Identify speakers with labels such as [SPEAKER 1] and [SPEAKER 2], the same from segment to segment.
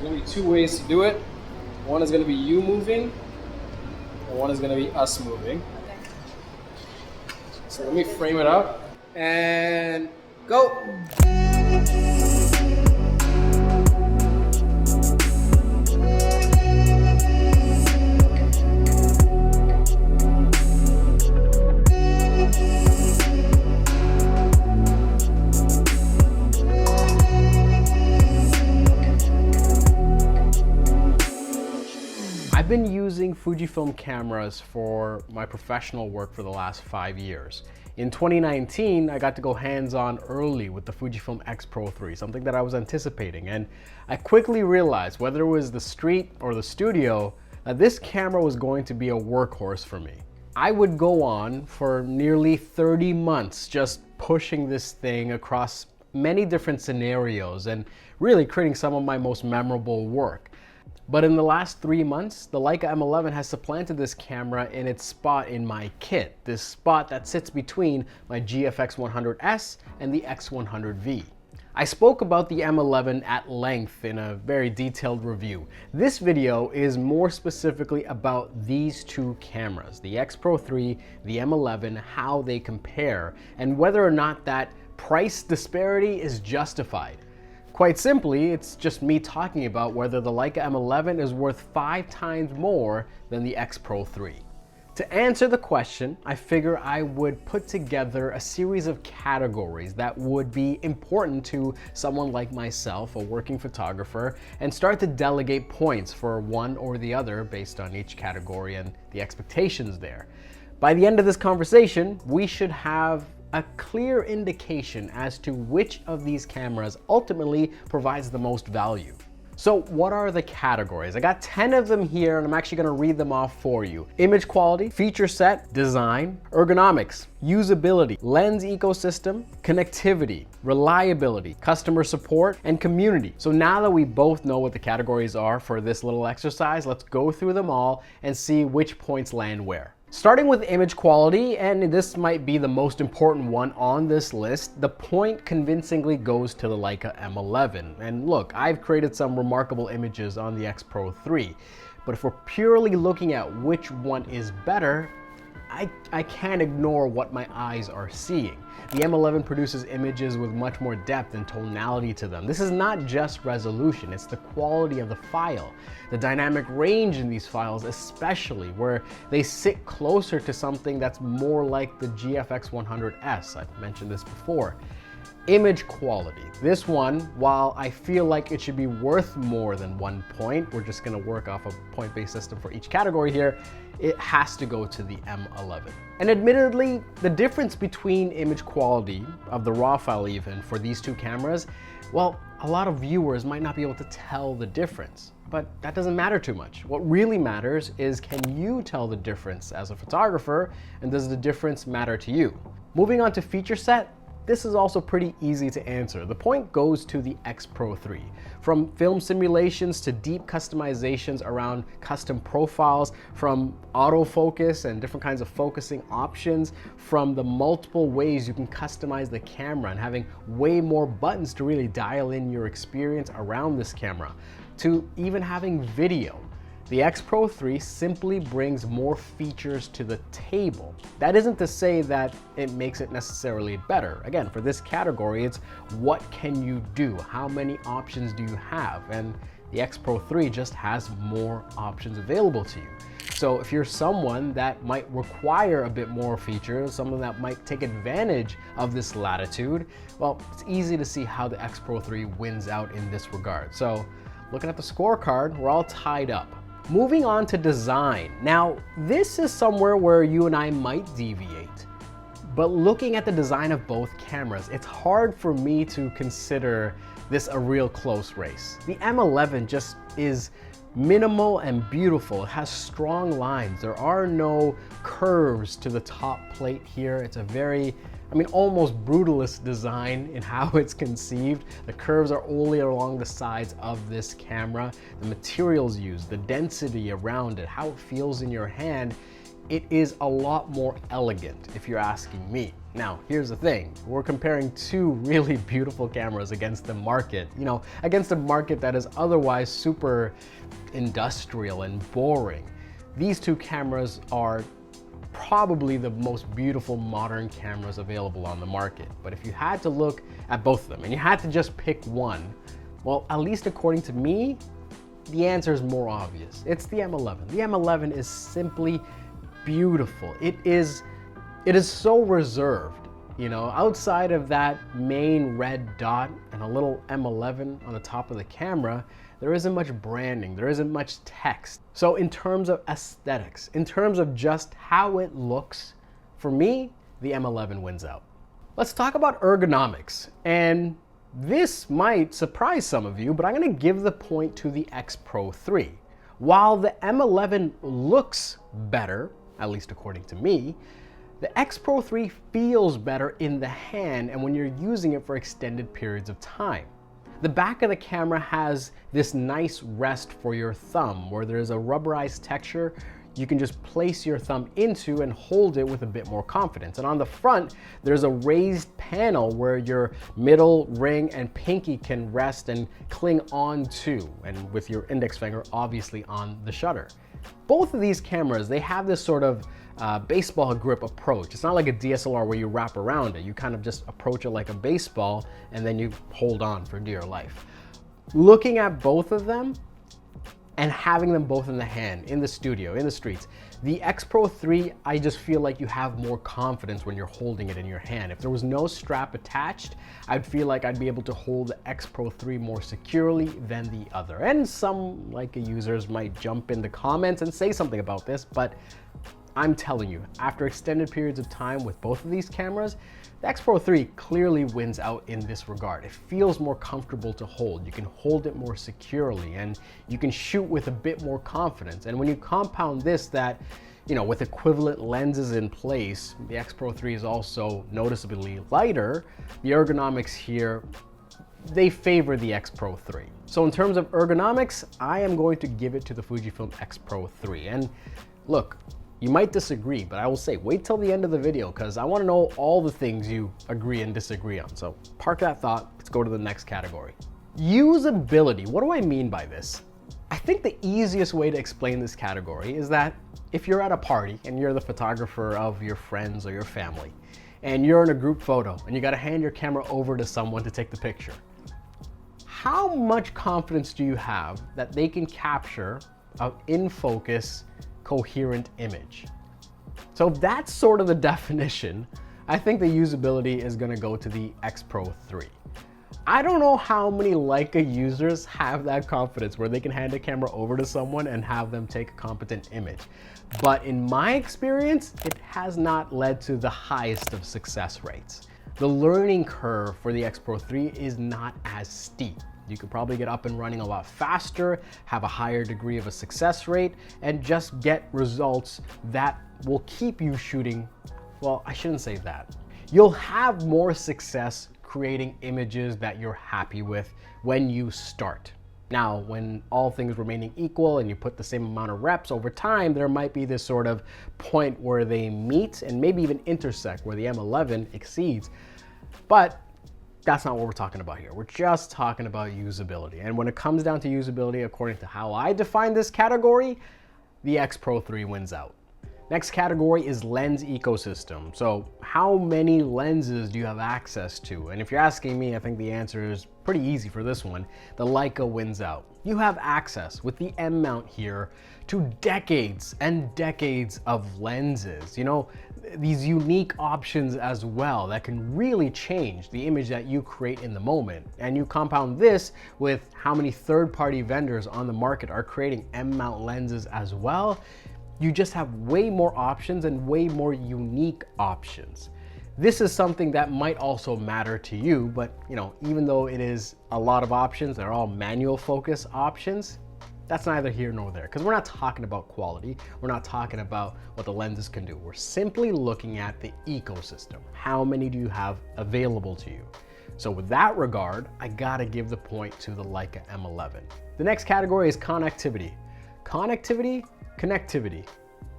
[SPEAKER 1] going to be two ways to do it. One is going to be you moving, and one is going to be us moving.
[SPEAKER 2] Okay.
[SPEAKER 1] So let me frame it up and go. I've been using Fujifilm cameras for my professional work for the last 5 years. In 2019, I got to go hands-on early with the Fujifilm X Pro 3, something that I was anticipating. And I quickly realized, whether it was the street or the studio, that this camera was going to be a workhorse for me. I would go on for nearly 30 months just pushing this thing across many different scenarios and really creating some of my most memorable work. But in the last 3 months, the Leica M11 has supplanted this camera in its spot in my kit, this spot that sits between my GFX 100S and the X100V. I spoke about the M11 at length in a very detailed review. This video is more specifically about these two cameras, the X Pro 3, the M11, how they compare, and whether or not that price disparity is justified. Quite simply, it's just me talking about whether the Leica M11 is worth 5 times more than the X Pro 3. To answer the question, I figure I would put together a series of categories that would be important to someone like myself, a working photographer, and start to delegate points for one or the other based on each category and the expectations there. By the end of this conversation, we should have a clear indication as to which of these cameras ultimately provides the most value. So what are the categories? I got 10 of them here and I'm actually gonna read them off for you. Image quality, feature set, design, ergonomics, usability, lens ecosystem, connectivity, reliability, customer support, and community. So now that we both know what the categories are for this little exercise, let's go through them all and see which points land where. Starting with image quality, and this might be the most important one on this list, the point convincingly goes to the Leica M11. And look, I've created some remarkable images on the X Pro 3, but if we're purely looking at which one is better, I can't ignore what my eyes are seeing. The M11 produces images with much more depth and tonality to them. This is not just resolution, it's the quality of the file. The dynamic range in these files, especially where they sit closer to something that's more like the GFX 100S. I've mentioned this before. Image quality. This one, while I feel like it should be worth more than 1 point, we're just gonna work off a point-based system for each category here, it has to go to the M11. And admittedly, the difference between image quality of the raw file even for these two cameras, well, a lot of viewers might not be able to tell the difference, but that doesn't matter too much. What really matters is, can you tell the difference as a photographer, and does the difference matter to you? Moving on to feature set, this is also pretty easy to answer. The point goes to the X Pro 3. From film simulations to deep customizations around custom profiles, from autofocus and different kinds of focusing options, from the multiple ways you can customize the camera and having way more buttons to really dial in your experience around this camera, to even having video. The X Pro 3 simply brings more features to the table. That isn't to say that it makes it necessarily better. Again, for this category, it's what can you do? How many options do you have? And the X Pro 3 just has more options available to you. So if you're someone that might require a bit more features, someone that might take advantage of this latitude, well, it's easy to see how the X Pro 3 wins out in this regard. So looking at the scorecard, we're all tied up. Moving on to design. Now, this is somewhere where you and I might deviate, but looking at the design of both cameras, it's hard for me to consider this a real close race. The M11 just is minimal and beautiful. It has strong lines. There are no curves to the top plate here. It's a very, almost brutalist design in how it's conceived. The curves are only along the sides of this camera. The materials used, the density around it, how it feels in your hand, it is a lot more elegant if you're asking me. Now, here's the thing. We're comparing two really beautiful cameras against the market, against a market that is otherwise super industrial and boring. These two cameras are probably the most beautiful modern cameras available on the market. But if you had to look at both of them and you had to just pick one, well, at least according to me, the answer is more obvious. It's the M11. The M11 is simply beautiful. It is so reserved, outside of that main red dot and a little M11 on the top of the camera, there isn't much branding, there isn't much text. So in terms of aesthetics, in terms of just how it looks, for me, the M11 wins out. Let's talk about ergonomics. And this might surprise some of you, but I'm gonna give the point to the X Pro 3. While the M11 looks better, at least according to me, the X Pro 3 feels better in the hand and when you're using it for extended periods of time. The back of the camera has this nice rest for your thumb where there's a rubberized texture you can just place your thumb into and hold it with a bit more confidence. And on the front, there's a raised panel where your middle, ring, and pinky can rest and cling on to, and with your index finger obviously on the shutter. Both of these cameras, they have this sort of baseball grip approach. It's not like a DSLR where you wrap around it. You kind of just approach it like a baseball and then you hold on for dear life. Looking at both of them and having them both in the hand, in the studio, in the streets, the X Pro 3, I just feel like you have more confidence when you're holding it in your hand. If there was no strap attached, I'd feel like I'd be able to hold the X Pro 3 more securely than the other. And some Leica users might jump in the comments and say something about this, but I'm telling you, after extended periods of time with both of these cameras, the X Pro 3 clearly wins out in this regard. It feels more comfortable to hold. You can hold it more securely and you can shoot with a bit more confidence. And when you compound this with equivalent lenses in place, the X Pro 3 is also noticeably lighter. The ergonomics here, they favor the X Pro 3. So in terms of ergonomics, I am going to give it to the Fujifilm X Pro 3. And look, you might disagree, but I will say, wait till the end of the video because I want to know all the things you agree and disagree on. So park that thought, let's go to the next category. Usability, what do I mean by this? I think the easiest way to explain this category is that if you're at a party and you're the photographer of your friends or your family, and you're in a group photo and you got to hand your camera over to someone to take the picture, how much confidence do you have that they can capture an in focus, coherent image? So that's sort of the definition. I think the usability is going to go to the X Pro 3. I don't know how many Leica users have that confidence where they can hand a camera over to someone and have them take a competent image. But in my experience, it has not led to the highest of success rates. The learning curve for the X Pro 3 is not as steep. You could probably get up and running a lot faster, have a higher degree of a success rate, and just get results that will keep you shooting. Well, I shouldn't say that. You'll have more success creating images that you're happy with when you start. Now, when all things remaining equal and you put the same amount of reps over time, there might be this sort of point where they meet and maybe even intersect where the M11 exceeds. But that's not what we're talking about here. We're just talking about usability. And when it comes down to usability, according to how I define this category, the X Pro 3 wins out. Next category is lens ecosystem. So how many lenses do you have access to? And if you're asking me, I think the answer is pretty easy for this one. The Leica wins out. You have access with the M mount here to decades and decades of lenses. These unique options as well that can really change the image that you create in the moment. And you compound this with how many third-party vendors on the market are creating M mount lenses as well. You just have way more options and way more unique options. This is something that might also matter to you, but even though it is a lot of options, they're all manual focus options, that's neither here nor there, because we're not talking about quality. We're not talking about what the lenses can do. We're simply looking at the ecosystem. How many do you have available to you? So with that regard, I gotta give the point to the Leica M11. The next category is connectivity. Connectivity.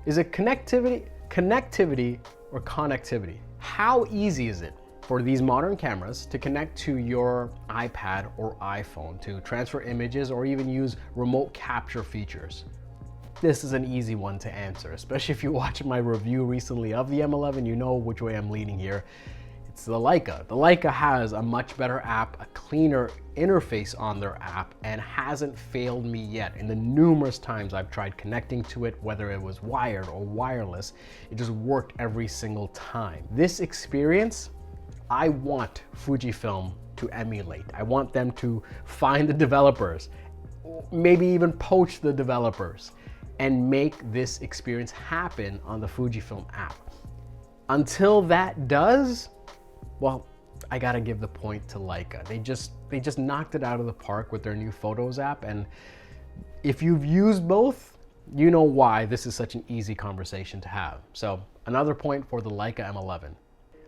[SPEAKER 1] Is it connectivity or connectivity? How easy is it for these modern cameras to connect to your iPad or iPhone to transfer images or even use remote capture features? This is an easy one to answer, especially if you watched my review recently of the M11, you know which way I'm leaning here. It's the Leica. The Leica has a much better app, a cleaner interface on their app, and hasn't failed me yet. In the numerous times I've tried connecting to it, whether it was wired or wireless, it just worked every single time. This experience, I want Fujifilm to emulate. I want them to find the developers, maybe even poach the developers, and make this experience happen on the Fujifilm app. Until that does, well, I gotta give the point to Leica. They just knocked it out of the park with their new Photos app, and if you've used both, you know why this is such an easy conversation to have. So another point for the Leica M11.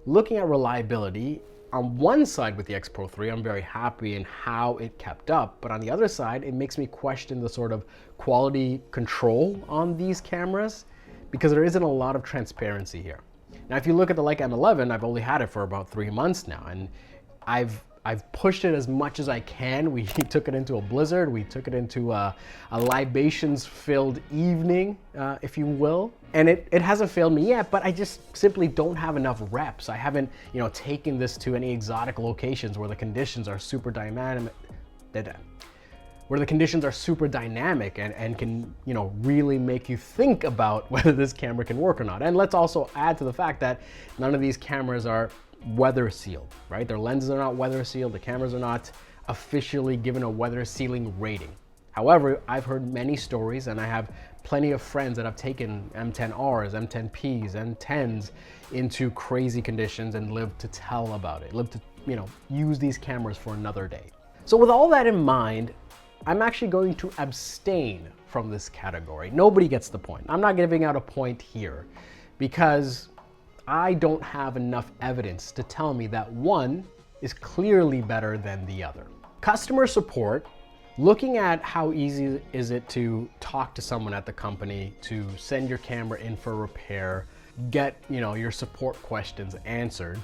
[SPEAKER 1] Looking at reliability, on one side with the X Pro 3, I'm very happy in how it kept up, but on the other side, it makes me question the sort of quality control on these cameras because there isn't a lot of transparency here. Now, if you look at the Leica M11, I've only had it for about 3 months now, and I've pushed it as much as I can. We took it into a blizzard. We took it into a libations-filled evening, if you will. And it hasn't failed me yet, but I just simply don't have enough reps. I haven't, taken this to any exotic locations where the conditions are super dynamic, and can, really make you think about whether this camera can work or not. And let's also add to the fact that none of these cameras are weather sealed, right? Their lenses are not weather sealed. The cameras are not officially given a weather sealing rating. However, I've heard many stories, and I have plenty of friends that have taken M10Rs, M10Ps, M10s into crazy conditions and lived to tell about it, lived to, use these cameras for another day. So with all that in mind, I'm actually going to abstain from this category. Nobody gets the point. I'm not giving out a point here because I don't have enough evidence to tell me that one is clearly better than the other. Customer support, looking at how easy is it to talk to someone at the company, to send your camera in for repair, get your support questions answered.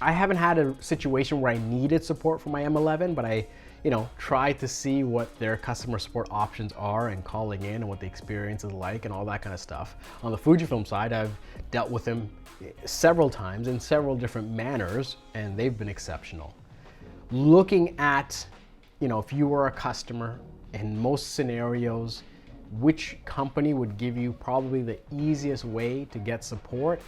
[SPEAKER 1] I haven't had a situation where I needed support for my M11, but I try to see what their customer support options are and calling in and what the experience is like and all that kind of stuff. On the Fujifilm side, I've dealt with them several times in several different manners, and they've been exceptional. Looking at, if you were a customer, in most scenarios, which company would give you probably the easiest way to get support,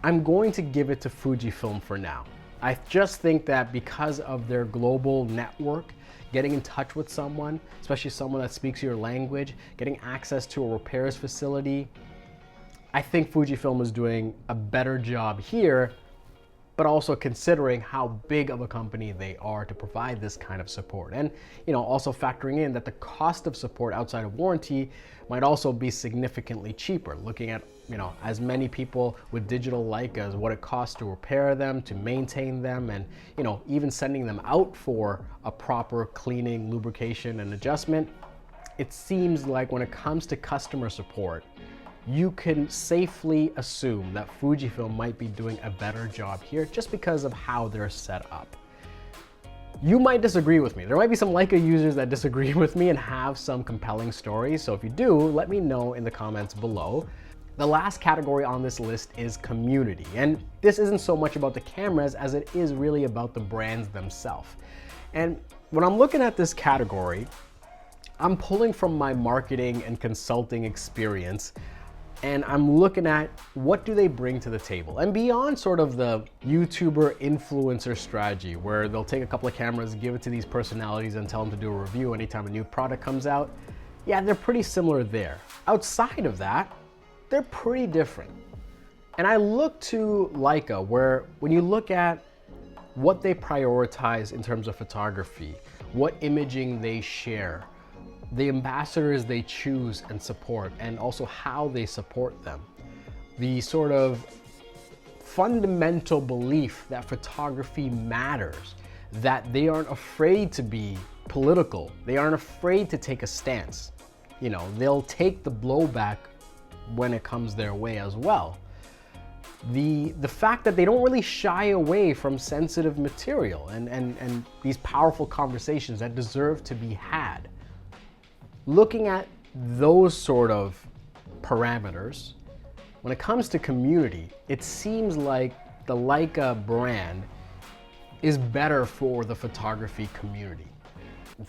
[SPEAKER 1] I'm going to give it to Fujifilm for now. I just think that because of their global network, getting in touch with someone, especially someone that speaks your language, getting access to a repairs facility, I think Fujifilm is doing a better job here, but also considering how big of a company they are to provide this kind of support. And also factoring in that the cost of support outside of warranty might also be significantly cheaper, looking at as many people with digital Leicas, what it costs to repair them, to maintain them, and even sending them out for a proper cleaning, lubrication, and adjustment. It seems like when it comes to customer support, you can safely assume that Fujifilm might be doing a better job here just because of how they're set up. You might disagree with me. There might be some Leica users that disagree with me and have some compelling stories. So if you do, let me know in the comments below. The last category on this list is community. And this isn't so much about the cameras as it is really about the brands themselves. And when I'm looking at this category, I'm pulling from my marketing and consulting experience, and I'm looking at what do they bring to the table. And beyond sort of the YouTuber influencer strategy where they'll take a couple of cameras, give it to these personalities and tell them to do a review anytime a new product comes out, yeah, they're pretty similar there. Outside of that, they're pretty different. And I look to Leica, where when you look at what they prioritize in terms of photography, what imaging they share, the ambassadors they choose and support, and also how they support them. The sort of fundamental belief that photography matters, that they aren't afraid to be political, they aren't afraid to take a stance. They'll take the blowback when it comes their way as well. The fact that they don't really shy away from sensitive material and these powerful conversations that deserve to be had. Looking at those sort of parameters, when it comes to community, it seems like the Leica brand is better for the photography community.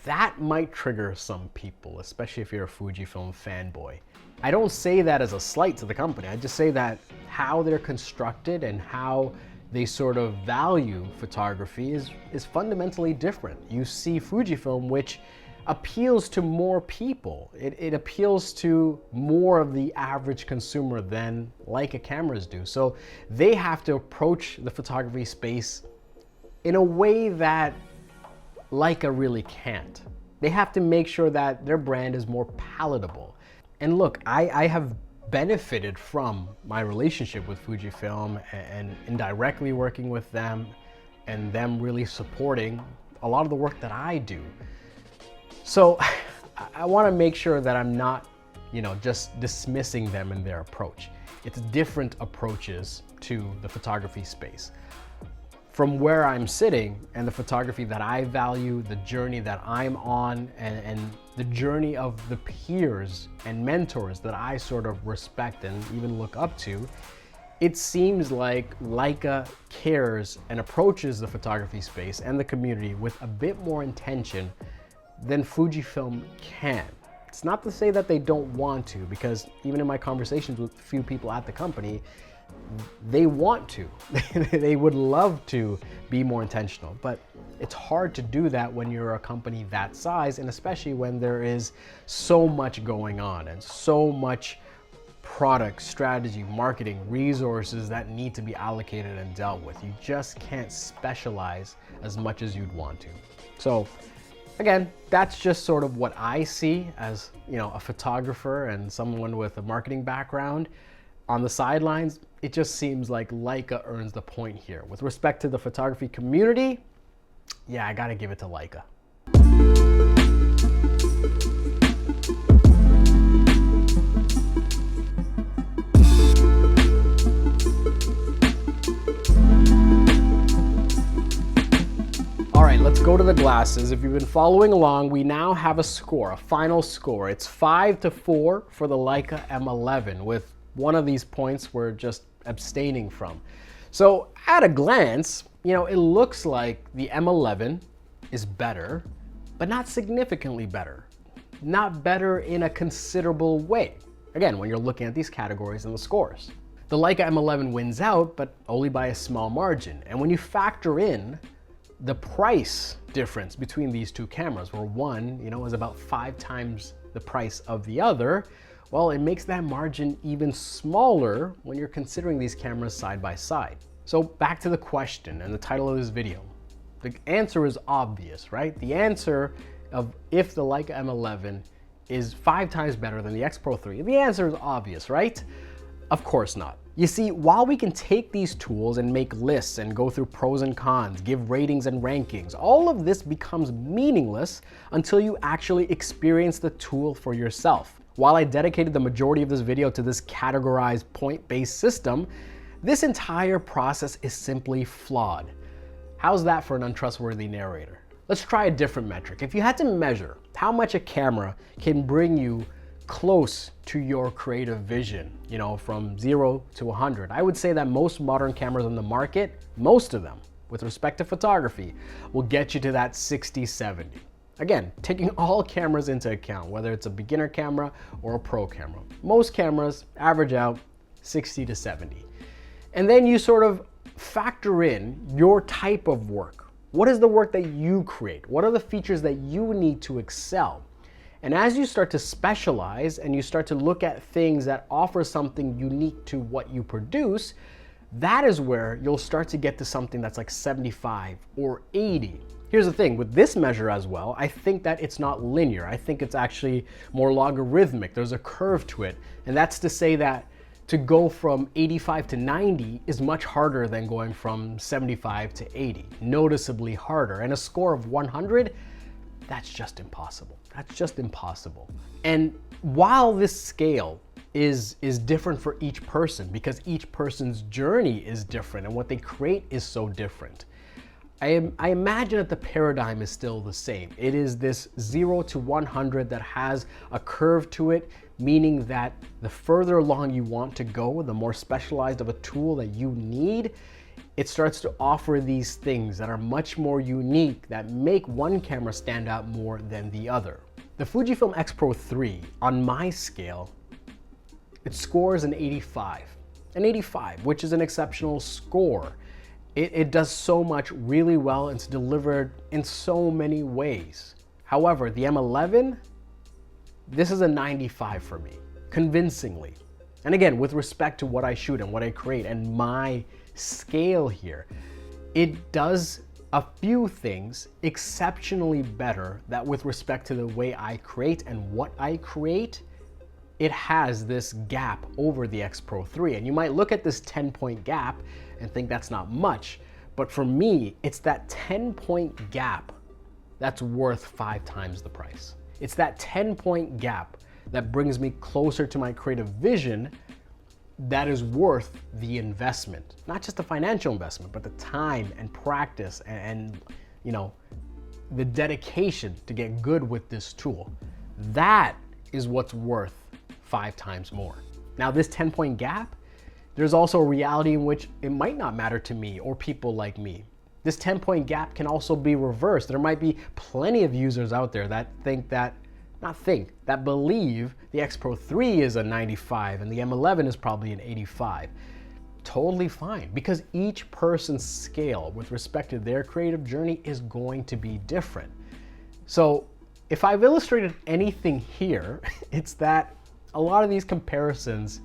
[SPEAKER 1] That might trigger some people, especially if you're a Fujifilm fanboy. I don't say that as a slight to the company. I just say that how they're constructed and how they sort of value photography is fundamentally different. You see Fujifilm, which appeals to more people. It appeals to more of the average consumer than Leica cameras do. So they have to approach the photography space in a way that Leica really can't. They have to make sure that their brand is more palatable. And look, I have benefited from my relationship with Fujifilm and indirectly working with them and them really supporting a lot of the work that I do. So I want to make sure that I'm not, just dismissing them in their approach. It's different approaches to the photography space. From where I'm sitting and the photography that I value, the journey that I'm on, and the journey of the peers and mentors that I sort of respect and even look up to, it seems like Leica cares and approaches the photography space and the community with a bit more intention than Fujifilm can. It's not to say that they don't want to, because even in my conversations with a few people at the company, they want to. They would love to be more intentional, but it's hard to do that when you're a company that size, and especially when there is so much going on and so much product, strategy, marketing, resources that need to be allocated and dealt with. You just can't specialize as much as you'd want to. So again, that's just sort of what I see as, a photographer and someone with a marketing background. On the sidelines, it just seems like Leica earns the point here. With respect to the photography community, yeah, I gotta give it to Leica. All right, let's go to the glasses. If you've been following along, we now have a score, a final score. It's 5-4 for the Leica M11, with one of these points we're just abstaining from. So at a glance, it looks like the M11 is better, but not significantly better. Not better in a considerable way. Again, when you're looking at these categories and the scores. The Leica M11 wins out, but only by a small margin. And when you factor in the price difference between these two cameras, where one, is about 5 times the price of the other, well, it makes that margin even smaller when you're considering these cameras side by side. So back to the question and the title of this video. The answer is obvious, right? The answer of if the Leica M11 is 5 times better than the X Pro 3, the answer is obvious, right? Of course not. You see, while we can take these tools and make lists and go through pros and cons, give ratings and rankings, all of this becomes meaningless until you actually experience the tool for yourself. While I dedicated the majority of this video to this categorized point-based system, this entire process is simply flawed. How's that for an untrustworthy narrator? Let's try a different metric. If you had to measure how much a camera can bring you close to your creative vision, from 0 to 100, I would say that most modern cameras on the market, most of them, with respect to photography, will get you to that 60, 70. Again, taking all cameras into account, whether it's a beginner camera or a pro camera. Most cameras average out 60 to 70. And then you sort of factor in your type of work. What is the work that you create? What are the features that you need to excel? And as you start to specialize and you start to look at things that offer something unique to what you produce, that is where you'll start to get to something that's like 75 or 80. Here's the thing, with this measure as well, I think that it's not linear. I think it's actually more logarithmic. There's a curve to it. And that's to say that to go from 85 to 90 is much harder than going from 75 to 80, noticeably harder. And a score of 100, that's just impossible. That's just impossible. And while this scale is different for each person because each person's journey is different and what they create is so different. I imagine that the paradigm is still the same. It is this 0 to 100 that has a curve to it, meaning that the further along you want to go, the more specialized of a tool that you need, it starts to offer these things that are much more unique that make one camera stand out more than the other. The Fujifilm X Pro 3, on my scale, it scores an 85. An 85, which is an exceptional score. It does so much really well. It's delivered in so many ways. However, the M11, this is a 95 for me, convincingly. And again, with respect to what I shoot and what I create and my scale here, it does a few things exceptionally better that with respect to the way I create and what I create, it has this gap over the X Pro 3. And you might look at this 10-point gap and think that's not much, but for me, it's that 10-point gap that's worth 5 times the price. It's that 10-point gap that brings me closer to my creative vision that is worth the investment. Not just the financial investment, but the time and practice and you know, the dedication to get good with this tool. That is what's worth 5 times more. Now, this 10-point gap, there's also a reality in which it might not matter to me or people like me. This 10-point gap can also be reversed. There might be plenty of users out there that that believe the X Pro 3 is a 95 and the M11 is probably an 85. Totally fine, because each person's scale with respect to their creative journey is going to be different. So if I've illustrated anything here, it's that a lot of these comparisons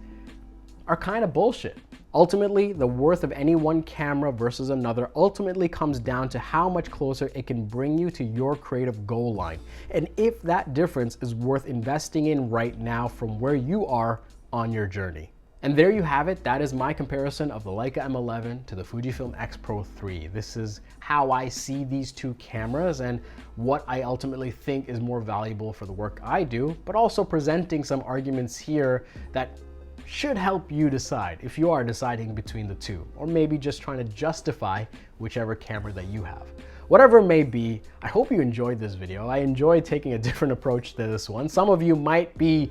[SPEAKER 1] are kind of bullshit. Ultimately, the worth of any one camera versus another ultimately comes down to how much closer it can bring you to your creative goal line, and if that difference is worth investing in right now from where you are on your journey. And there you have it. That is my comparison of the Leica M11 to the Fujifilm X Pro 3. This is how I see these two cameras and what I ultimately think is more valuable for the work I do, but also presenting some arguments here that should help you decide if you are deciding between the two, or maybe just trying to justify whichever camera that you have. Whatever it may be, I hope you enjoyed this video. I enjoyed taking a different approach to this one. Some of you might be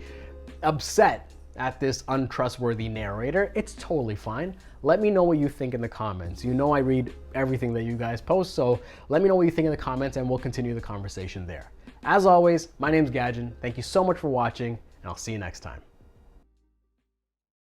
[SPEAKER 1] upset at this untrustworthy narrator. It's totally fine. Let me know what you think in the comments. You know I read everything that you guys post, so let me know what you think in the comments and we'll continue the conversation there. As always, my name's Gadgen. Thank you so much for watching, and I'll see you next time.